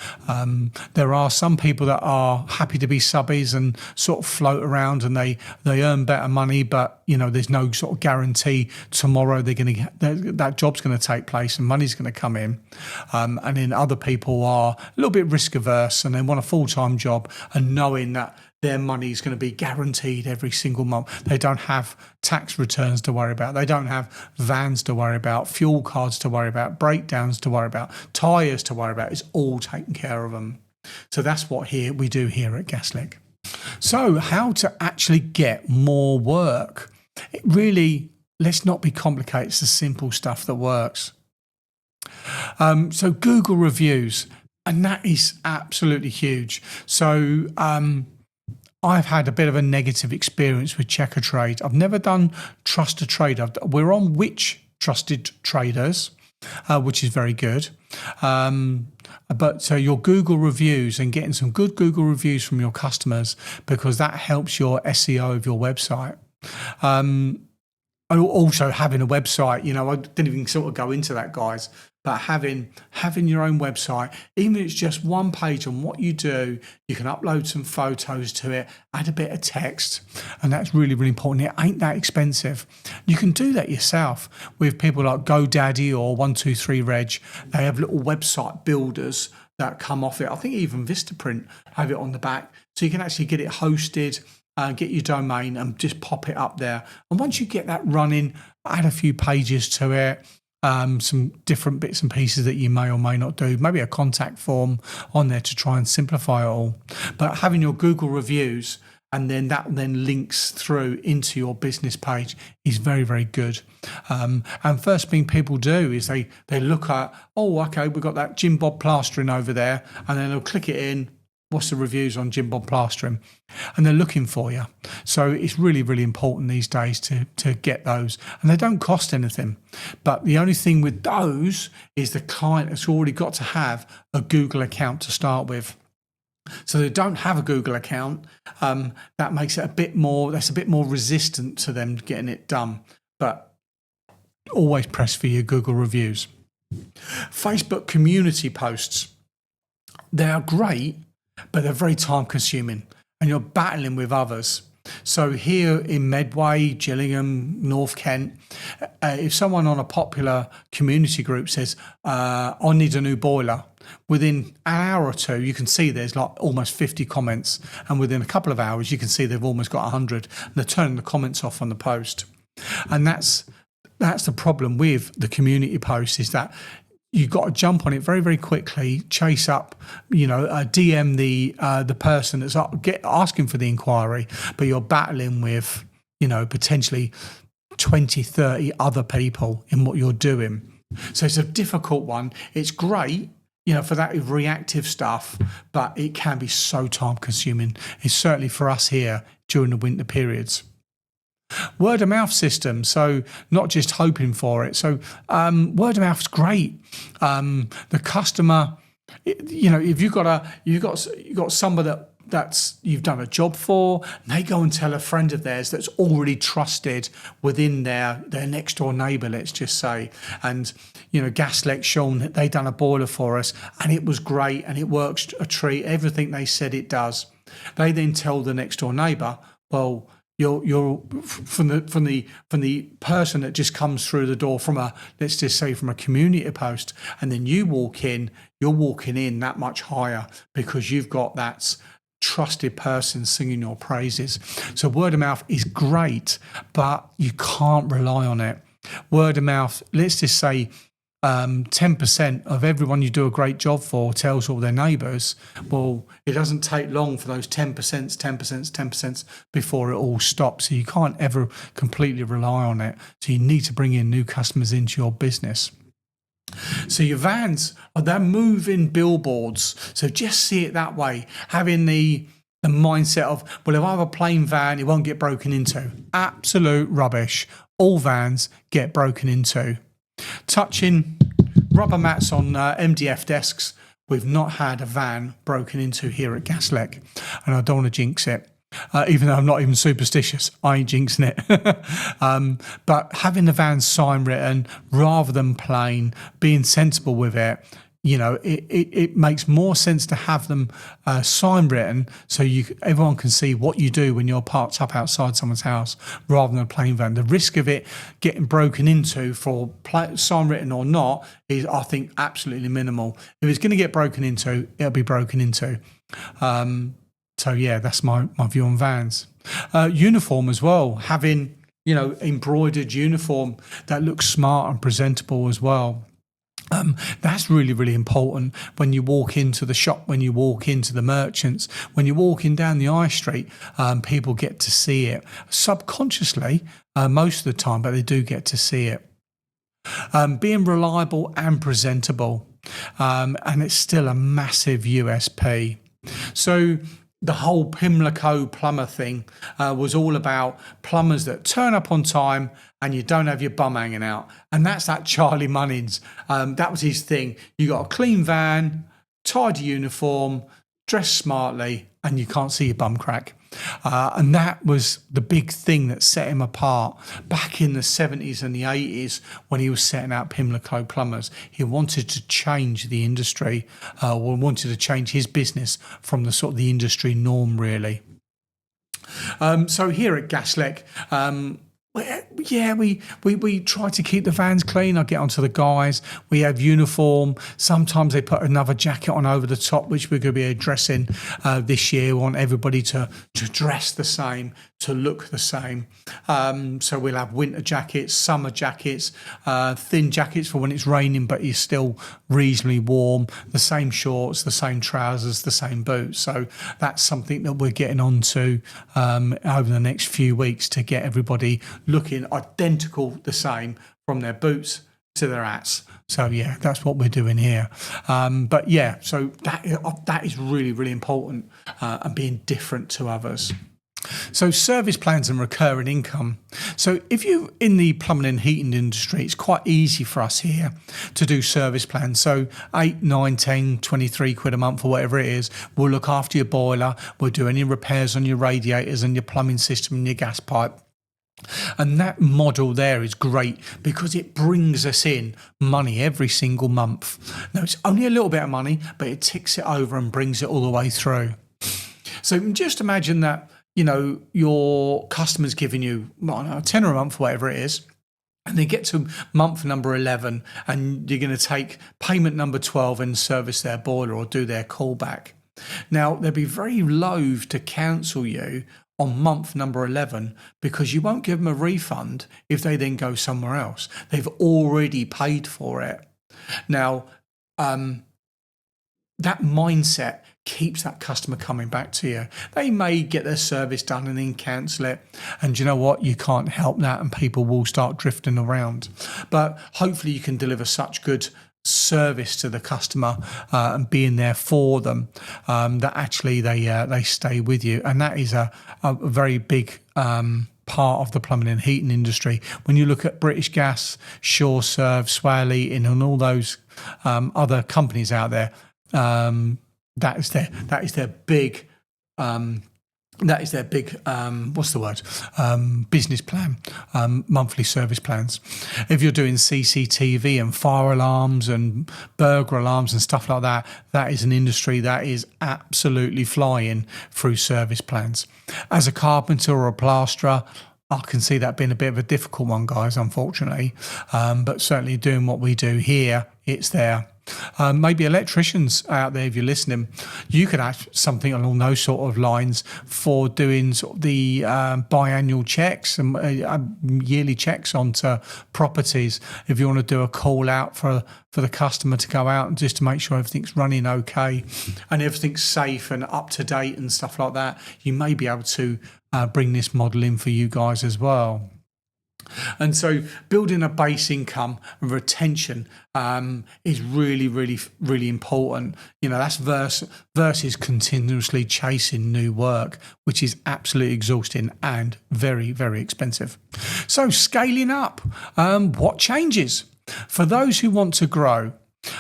There are some people that are happy to be subbies and sort of float around, and they earn better money, but there's no sort of guarantee tomorrow that job's going to take place and money's going to come in. And then other people are a little bit risk averse, and they want a full-time job and knowing that their money is going to be guaranteed every single month. They don't have tax returns to worry about. They don't have vans to worry about, fuel cards to worry about, breakdowns to worry about, tyres to worry about. It's all taken care of them. So that's what we do here at Gaslec. So how to actually get more work? It really, let's not be complicated. It's the simple stuff that works. So Google reviews, and that is absolutely huge. So I've had a bit of a negative experience with Checker Trade. I've never done Trust a Trader. We're on Which Trusted Traders, which is very good. But so your Google reviews and getting some good Google reviews from your customers, because that helps your SEO of your website. Also having a website, I didn't even sort of go into that, guys. But having your own website, even if it's just one page on what you do, you can upload some photos to it, add a bit of text, and that's really, really important. It ain't that expensive. You can do that yourself with people like GoDaddy or 123Reg. They have little website builders that come off it. I think even Vistaprint have it on the back, so you can actually get it hosted. Get your domain and just pop it up there. And once you get that running, add a few pages to it, some different bits and pieces that you may or may not do, maybe a contact form on there to try and simplify it all. But having your Google reviews and then that links through into your business page is very, very good. And first thing people do is they look at, oh, okay, we've got that Jim Bob plastering over there, and then they'll click it in. What's the reviews on Jim Bob plastering? And they're looking for you. So it's really, really important these days to get those. And they don't cost anything. But the only thing with those is the client has already got to have a Google account to start with. So they don't have a Google account. That makes it a bit more resistant to them getting it done. But always press for your Google reviews. Facebook community posts. They are great, but they're very time consuming and you're battling with others. So here in Medway, Gillingham, North Kent, if someone on a popular community group says, I need a new boiler, within an hour or two, you can see there's like almost 50 comments. And within a couple of hours, you can see they've almost got 100. And they're turning the comments off on the post. And that's the problem with the community post, is that you've got to jump on it very, very quickly, chase up, DM the person that's asking for the inquiry, but you're battling with, potentially 20, 30 other people in what you're doing. So it's a difficult one. It's great, for that reactive stuff, but it can be so time consuming. It's certainly for us here during the winter periods. Word of mouth system, so not just hoping for it. So word of mouth is great. The customer, if you've got somebody that that's you've done a job for, and they go and tell a friend of theirs that's already trusted within their next door neighbour, let's just say. And Gaslec, Sean, they done a boiler for us and it was great and it works a treat, everything they said it does. They then tell the next door neighbour, well, you're from the person that just comes through the door from let's just say from a community post, and then you walk in, you're walking in that much higher because you've got that trusted person singing your praises. So word of mouth is great, but you can't rely on it. Word of mouth, let's just say 10% of everyone you do a great job for tells all their neighbours. Well, it doesn't take long for those 10% before it all stops. So you can't ever completely rely on it. So you need to bring in new customers into your business. So your vans, they're moving billboards. So just see it that way, having the mindset of, well, if I have a plain van, it won't get broken into. Absolute rubbish. All vans get broken into. Touching rubber mats on MDF desks. We've not had a van broken into here at Gaslec, and I don't want to jinx it. Even though I'm not even superstitious, I ain't jinxing it. But having the van sign written rather than plain, being sensible with it, it makes more sense to have them sign written so everyone can see what you do when you're parked up outside someone's house rather than a plain van. The risk of it getting broken into for sign written or not is, I think, absolutely minimal. If it's going to get broken into, it'll be broken into. So yeah, that's my view on vans. Uniform as well, having embroidered uniform that looks smart and presentable as well. That's really, really important when you walk into the shop, when you walk into the merchants, when you're walking down the high street, people get to see it subconsciously most of the time, but they do get to see it. Being reliable and presentable, and it's still a massive USP. So the whole Pimlico plumber thing was all about plumbers that turn up on time and you don't have your bum hanging out. And that's that Charlie Munnins. That was his thing. You got a clean van, tidy uniform, dress smartly, and you can't see your bum crack. And that was the big thing that set him apart back in the 70s and the 80s when he was setting out Pimlico Plumbers. He wanted to change the industry, or wanted to change his business from the sort of the industry norm, really. So here at Gaslec, we try to keep the vans clean. I get onto the guys. We have uniform. Sometimes they put another jacket on over the top, which we're going to be addressing this year. We want everybody to dress the same, to look the same. So we'll have winter jackets, summer jackets, thin jackets for when it's raining, but you're still reasonably warm. The same shorts, the same trousers, the same boots. So that's something that we're getting onto over the next few weeks to get everybody looking identical the same from their boots to their hats. So yeah, that's what we're doing here. But yeah, so that is really, really important, and being different to others. So service plans and recurring income. So if you're in the plumbing and heating industry, it's quite easy for us here to do service plans. So 8, 9, 10, 23 quid a month or whatever it is, we'll look after your boiler, we'll do any repairs on your radiators and your plumbing system and your gas pipe. And that model there is great because it brings us in money every single month. Now, it's only a little bit of money, but it ticks it over and brings it all the way through. So just imagine that, your customer's giving you, a tenner a month, whatever it is, and they get to month number 11 and you're going to take payment number 12 and service their boiler or do their callback. Now, they'll be very loath to cancel you on month number 11 because you won't give them a refund if they then go somewhere else. They've already paid for it. Now, that mindset keeps that customer coming back to you. They may get their service done and then cancel it. And you know what? You can't help that, and people will start drifting around. But hopefully you can deliver such good service to the customer and being there for them that actually they stay with you. And that is a very big part of the plumbing and heating industry. When you look at British Gas, SureServe, Swale Eating and all those other companies out there, that is their big that is their big, business plan, monthly service plans. If you're doing CCTV and fire alarms and burglar alarms and stuff like that, that is an industry that is absolutely flying through service plans. As a carpenter or a plasterer, I can see that being a bit of a difficult one, guys, unfortunately. But certainly doing what we do here, it's there. Maybe electricians out there, if you're listening, you could add something along those sort of lines for doing sort of the biannual checks and yearly checks onto properties. If you want to do a call out for the customer to go out and just to make sure everything's running okay and everything's safe and up to date and stuff like that, you may be able to bring this model in for you guys as well. And so building a base income and retention is really, really, really important. That's versus continuously chasing new work, which is absolutely exhausting and very, very expensive. So scaling up, what changes? For those who want to grow,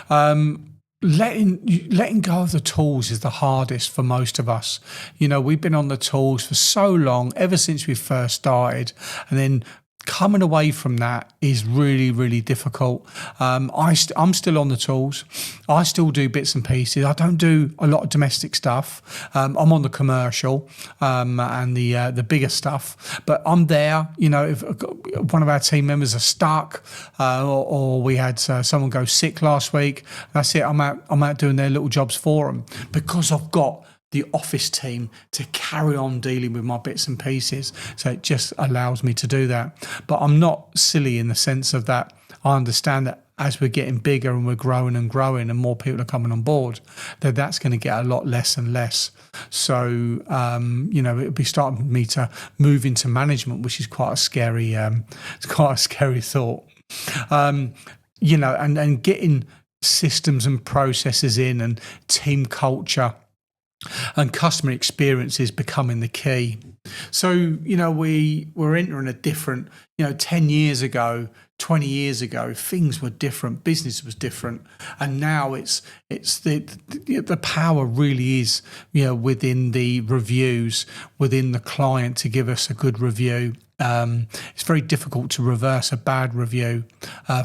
letting go of the tools is the hardest for most of us. We've been on the tools for so long, ever since we first started, and then coming away from that is really, really difficult. I'm still on the tools. I still do bits and pieces. I don't do a lot of domestic stuff. I'm on the commercial and the bigger stuff, but I'm there. If one of our team members are stuck or we had someone go sick last week, that's it. I'm out doing their little jobs for them because I've got the office team to carry on dealing with my bits and pieces. So it just allows me to do that. But I'm not silly in the sense of that. I understand that as we're getting bigger and we're growing and more people are coming on board, that's going to get a lot less and less. So, it'll be starting me to move into management, which is quite a scary, thought. And getting systems and processes in and team culture and customer experience is becoming the key. So, we're entering a different, 10 years ago, 20 years ago, things were different, business was different. And now it's the power really is, within the reviews, within the client to give us a good review. It's very difficult to reverse a bad review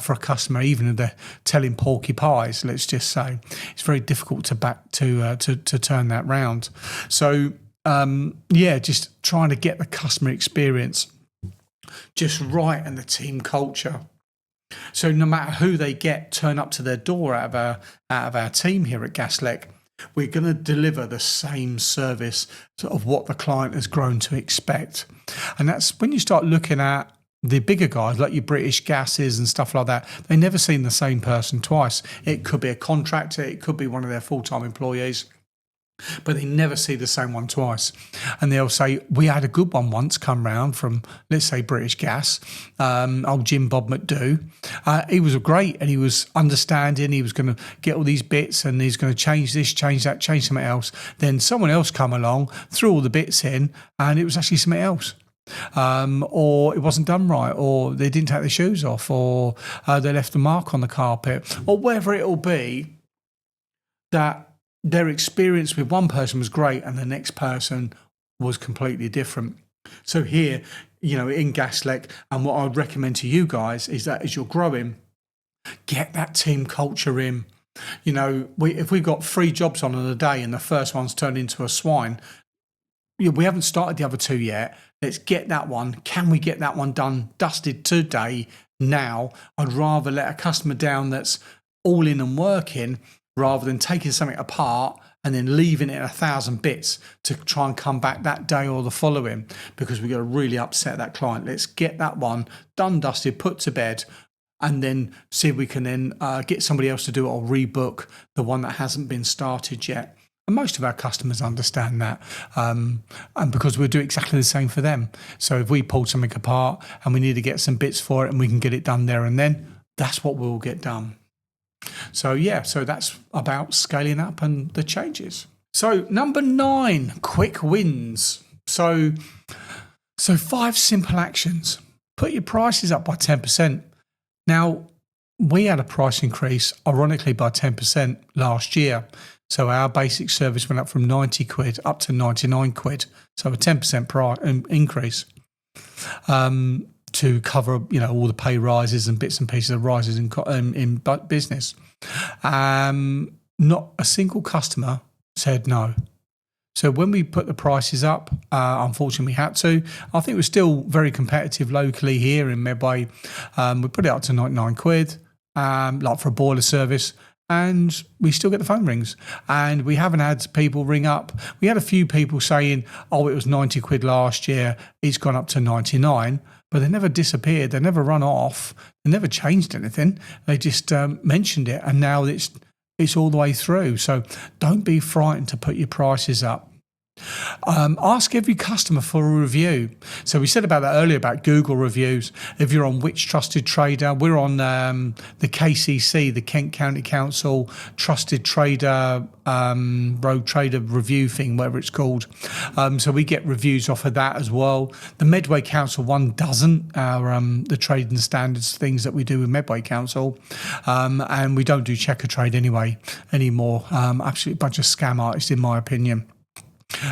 for a customer, even if they're telling porcupines. Let's just say it's very difficult to turn that round. So just trying to get the customer experience just right and the team culture. So no matter who they turn up to their door out of our team here at Gaslec, we're going to deliver the same service of what the client has grown to expect. And that's when you start looking at the bigger guys like your British Gases and stuff like that. They never seen the same person twice. It could be a contractor, it could be one of their full-time employees, but they never see the same one twice. And they'll say, we had a good one once come round from, let's say, British Gas, old Jim Bob McDo. He was great and he was understanding. He was going to get all these bits and he's going to change this, change that, change something else. Then someone else come along, threw all the bits in, and it was actually something else. Or it wasn't done right, or they didn't take their shoes off, or they left a mark on the carpet, or whatever it'll be, that their experience with one person was great and the next person was completely different. So here, in Gaslec, and what I'd recommend to you guys is that as you're growing, get that team culture in. If we've got 3 jobs on in a day and the first one's turned into a swine, we haven't started the other 2 yet. Let's get that one. Can we get that one done, dusted today, now? I'd rather let a customer down that's all in and working rather than taking something apart and then leaving it in 1,000 bits to try and come back that day or the following, because we're going to really upset that client. Let's get that one done, dusted, put to bed, and then see if we can then get somebody else to do it or rebook the one that hasn't been started yet. And most of our customers understand that, and because we'll do exactly the same for them. So if we pull something apart and we need to get some bits for it and we can get it done there and then, that's what we'll get done. So that's about scaling up and the changes. So number 9, quick wins. So 5 simple actions. Put your prices up by 10%. Now, we had a price increase, ironically, by 10% last year. So our basic service went up from 90 quid up to 99 quid. So a 10% price increase to cover, all the pay rises and bits and pieces of rises in business. Not a single customer said no. So when we put the prices up, unfortunately we had to. I think we're still very competitive locally here in Medway. We put it up to 99 quid, like for a boiler service, and we still get the phone rings. And we haven't had people ring up. We had a few people saying, oh, it was 90 quid last year, it's gone up to 99, but they never disappeared. They never run off. They never changed anything. They just mentioned it, and now it's all the way through. So don't be frightened to put your prices up. Ask every customer for a review. So we said about that earlier about Google reviews. If you're on Which Trusted Trader, we're on the KCC, the Kent County Council Trusted Trader, Road Trader review thing, whatever it's called. So we get reviews off of that as well. The Medway Council one doesn't, the trading standards things that we do with Medway Council. And we don't do checker trade anymore. Absolute bunch of scam artists, in my opinion.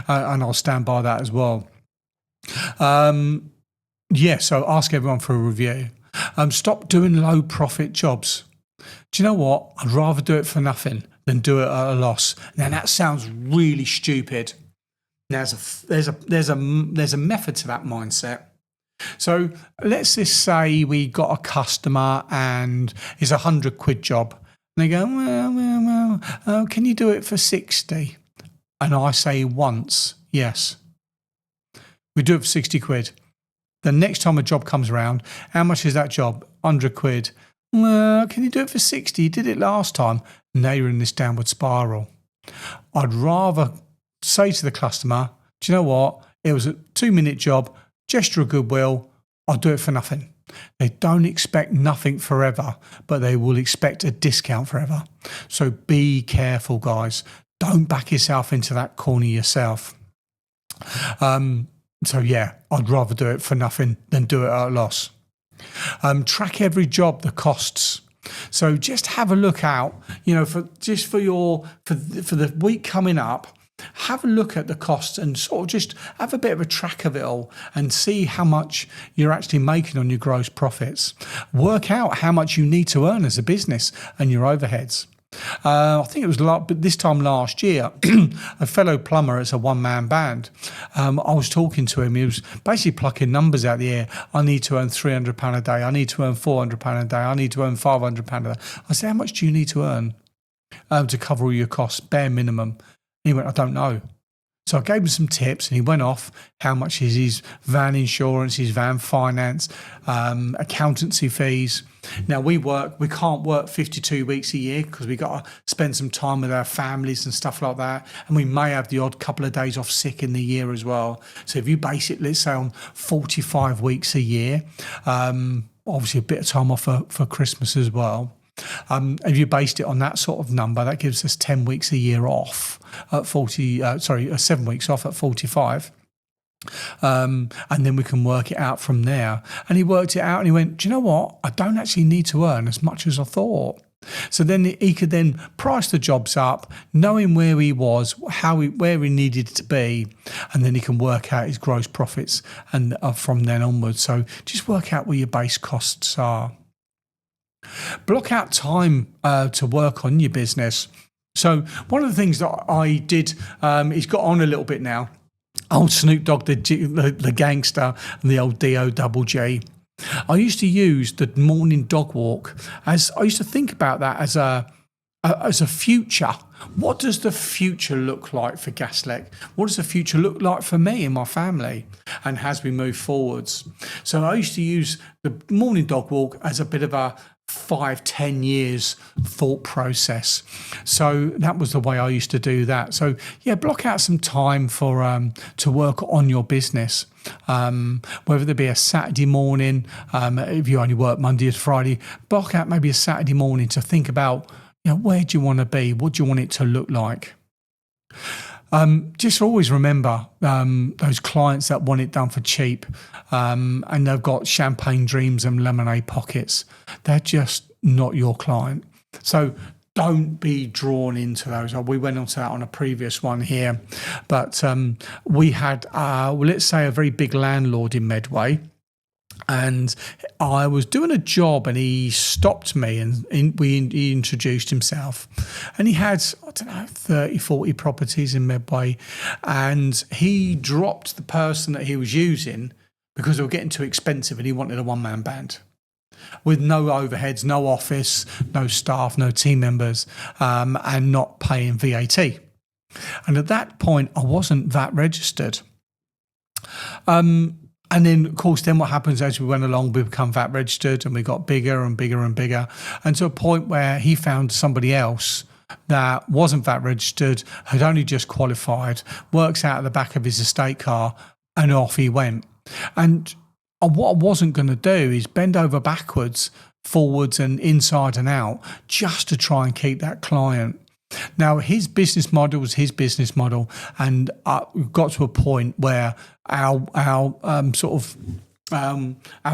And I'll stand by that as well. So ask everyone for a review. Stop doing low profit jobs. Do you know what? I'd rather do it for nothing than do it at a loss. Now that sounds really stupid. There's a method to that mindset. So let's just say we got a customer and it's a 100 quid job. And they go, well, can you do it for 60? And I say once, yes. We do it for 60 quid. The next time a job comes around, how much is that job? 100 quid. Well, can you do it for 60? You did it last time. Now you're in this downward spiral. I'd rather say to the customer, do you know what? It was a 2-minute job, gesture of goodwill. I'll do it for nothing. They don't expect nothing forever, but they will expect a discount forever. So be careful, guys. Don't back yourself into that corner yourself. I'd rather do it for nothing than do it at a loss. Track every job, the costs. So just have a look out, for the week coming up. Have a look at the costs and sort of just have a bit of a track of it all and see how much you're actually making on your gross profits. Work out how much you need to earn as a business and your overheads. I think it was this time last year, a fellow plumber, it's a one-man band. I was talking to him. He was basically plucking numbers out of the air. I need to earn £300 a day. I need to earn £400 a day. I need to earn £500 a day. I said, how much do you need to earn to cover all your costs, bare minimum? And he went, I don't know. So I gave him some tips and he went off how much is his van insurance, his van finance, accountancy fees. Now we can't work 52 weeks a year because we got to spend some time with our families and stuff like that. And we may have the odd couple of days off sick in the year as well. So if you base it, let's say on 45 weeks a year, obviously a bit of time off for Christmas as well. If you based it on that sort of number, that gives us 10 weeks a year off at 7 weeks off at 45. And then we can work it out from there. And he worked it out and he went, do you know what? I don't actually need to earn as much as I thought. So then he could then price the jobs up, knowing where he was, where he needed to be, and then he can work out his gross profits and from then onwards. So just work out where your base costs are. Block out time to work on your business. So one of the things that I did, he's got on a little bit now. Old Snoop Dogg, the gangster, and the old D-O-double-G. I used to use the morning dog walk I used to think about that as a future. What does the future look like for Gaslec? What does the future look like for me and my family? And as we move forwards. So I used to use the morning dog walk as a bit of a 5-10 years thought process. So that was the way I used to do that. So yeah, block out some time for to work on your business, whether there be a Saturday morning, if you only work Monday to Friday, block out maybe a Saturday morning to think about, where do you want to be? What do you want it to look like? Just always remember those clients that want it done for cheap, and they've got champagne dreams and lemonade pockets. They're just not your client. So don't be drawn into those. We went on to that on a previous one here, but we had, let's say, a very big landlord in Medway. And I was doing a job and he stopped me and he introduced himself. And he had, I don't know, 30, 40 properties in Medway. And he dropped the person that he was using because they were getting too expensive and he wanted a one-man band with no overheads, no office, no staff, no team members, and not paying VAT. And at that point, I wasn't VAT registered. And then, of course, then what happens as we went along, we become VAT registered and we got bigger and bigger and bigger. And to a point where he found somebody else that wasn't VAT registered, had only just qualified, works out of the back of his estate car, and off he went. And what I wasn't going to do is bend over backwards, forwards and inside and out just to try and keep that client. Now, his business model was his business model, and we got to a point where our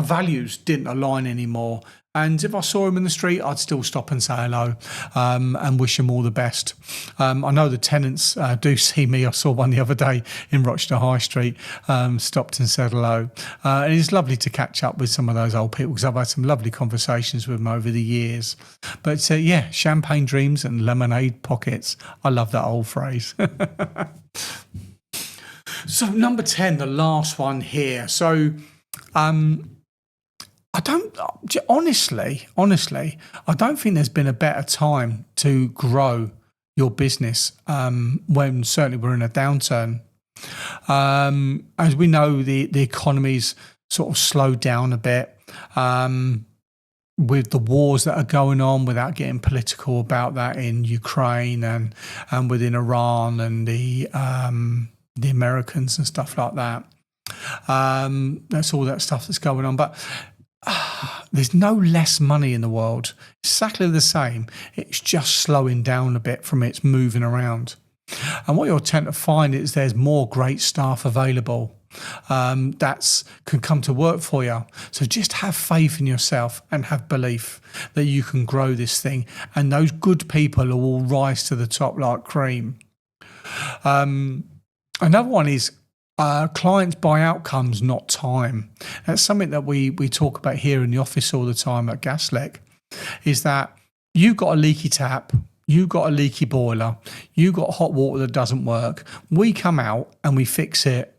values didn't align anymore. And if I saw him in the street, I'd still stop and say hello and wish him all the best. I know the tenants do see me. I saw one the other day in Rochester High Street, stopped and said hello. And it's lovely to catch up with some of those old people because I've had some lovely conversations with them over the years. But champagne dreams and lemonade pockets. I love that old phrase. So number 10, the last one here. So I don't honestly, I don't think there's been a better time to grow your business when certainly we're in a downturn. As we know, the economy's sort of slowed down a bit with the wars that are going on, without getting political about that, in Ukraine and within Iran and the Americans and stuff like that. That's all that stuff that's going on. But there's no less money in the world. Exactly the same. It's just slowing down a bit from its moving around. And what you'll tend to find is there's more great staff available that can come to work for you. So just have faith in yourself and have belief that you can grow this thing. And those good people will all rise to the top like cream. Another one is clients buy outcomes, not time. That's something that we talk about here in the office all the time at Gaslec, is that you've got a leaky tap, you've got a leaky boiler, you've got hot water that doesn't work. We come out and we fix it.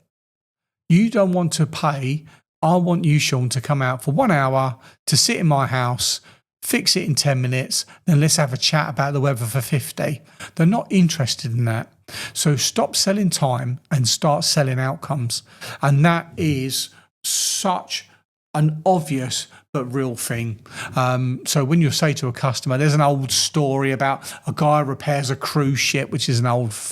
You don't want to pay. I want you, Sean, to come out for 1 hour to sit in my house, fix it in 10 minutes, then let's have a chat about the weather for 50. They're not interested in that. So stop selling time and start selling outcomes. And that is such an obvious but real thing. So when you say to a customer, there's an old story about a guy repairs a cruise ship, which is an old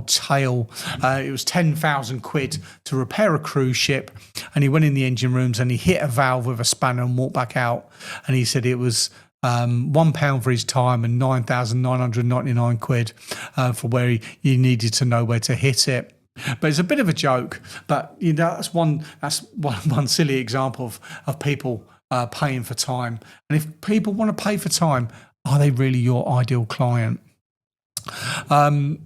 tale. It was 10,000 quid to repair a cruise ship, and he went in the engine rooms and he hit a valve with a spanner and walked back out, and he said it was £1 for his time and 9,999 quid for where he needed to know where to hit it. But it's a bit of a joke, but that's one silly example of people paying for time. And if people want to pay for time, are they really your ideal client?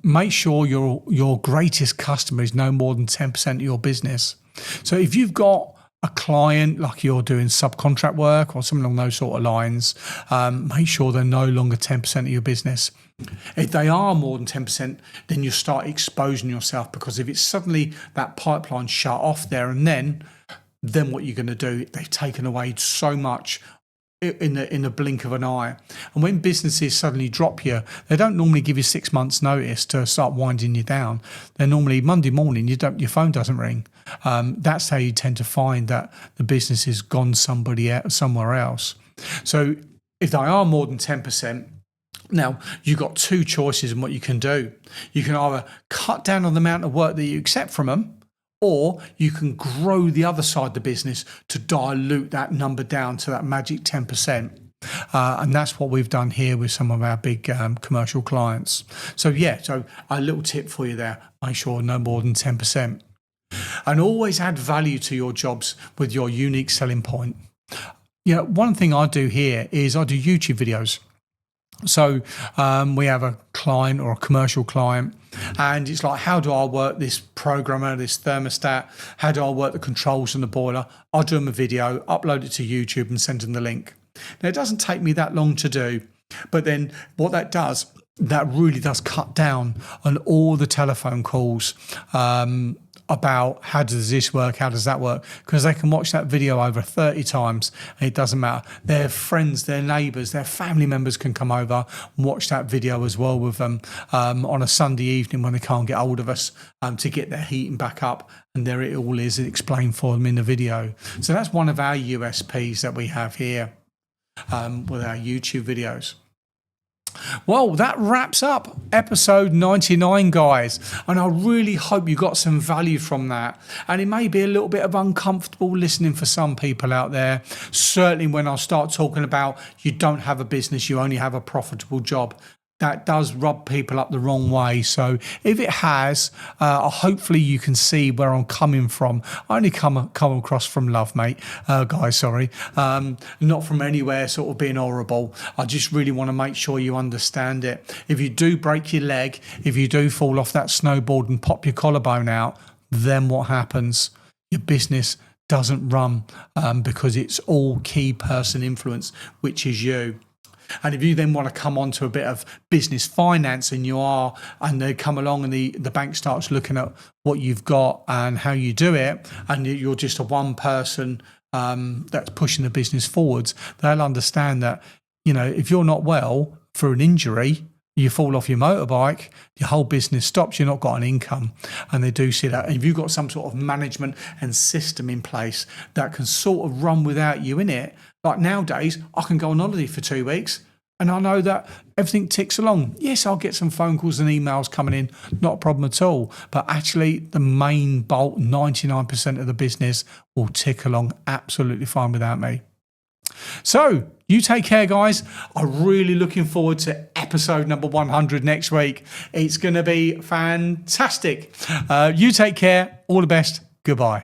Make sure your greatest customer is no more than 10% of your business. So if you've got a client, like you're doing subcontract work or something along those sort of lines, make sure they're no longer 10% of your business. If they are more than 10%, then you start exposing yourself, because if it's suddenly that pipeline shut off there and then what you're going to do, they've taken away so much in the blink of an eye. And when businesses suddenly drop you, they don't normally give you 6 months notice to start winding you down. They're normally Monday morning, your phone doesn't ring. That's how you tend to find that the business has gone somewhere else. So if they are more than 10%, now you've got two choices in what you can do. You can either cut down on the amount of work that you accept from them, or you can grow the other side of the business to dilute that number down to that magic 10%. And that's what we've done here with some of our big commercial clients. So a little tip for you there, make sure no more than 10%. And always add value to your jobs with your unique selling point. One thing I do here is I do YouTube videos. So we have a client or a commercial client, and it's like, how do I work this programmer, this thermostat? How do I work the controls in the boiler? I'll do them a video, upload it to YouTube and send them the link. Now, it doesn't take me that long to do, but then what that does, that really does cut down on all the telephone calls about how does this work, how does that work, because they can watch that video over 30 times and it doesn't matter. Their friends, their neighbours, their family members can come over and watch that video as well with them on a Sunday evening when they can't get hold of us to get their heating back up, and there it all is explained for them in the video. So that's one of our USPs that we have here with our YouTube videos. Well, that wraps up episode 99, guys, and I really hope you got some value from that. And it may be a little bit of uncomfortable listening for some people out there, certainly when I start talking about you don't have a business, you only have a profitable job. That does rub people up the wrong way. So if it has, hopefully you can see where I'm coming from. I only come across from love, guys, sorry. Not from anywhere sort of being horrible. I just really want to make sure you understand it. If you do break your leg, if you do fall off that snowboard and pop your collarbone out, then what happens? Your business doesn't run because it's all key person influence, which is you. And if you then want to come on to a bit of business finance and they come along and the bank starts looking at what you've got and how you do it, and you're just a one person that's pushing the business forwards, they'll understand that, if you're not well for an injury, you fall off your motorbike, your whole business stops, you're not got an income. And they do see that. And if you've got some sort of management and system in place that can sort of run without you in it, like nowadays, I can go on holiday for 2 weeks and I know that everything ticks along. Yes, I'll get some phone calls and emails coming in, not a problem at all. But actually, the main bulk, 99% of the business will tick along absolutely fine without me. So you take care, guys. I'm really looking forward to episode number 100 next week. It's going to be fantastic. You take care. All the best. Goodbye.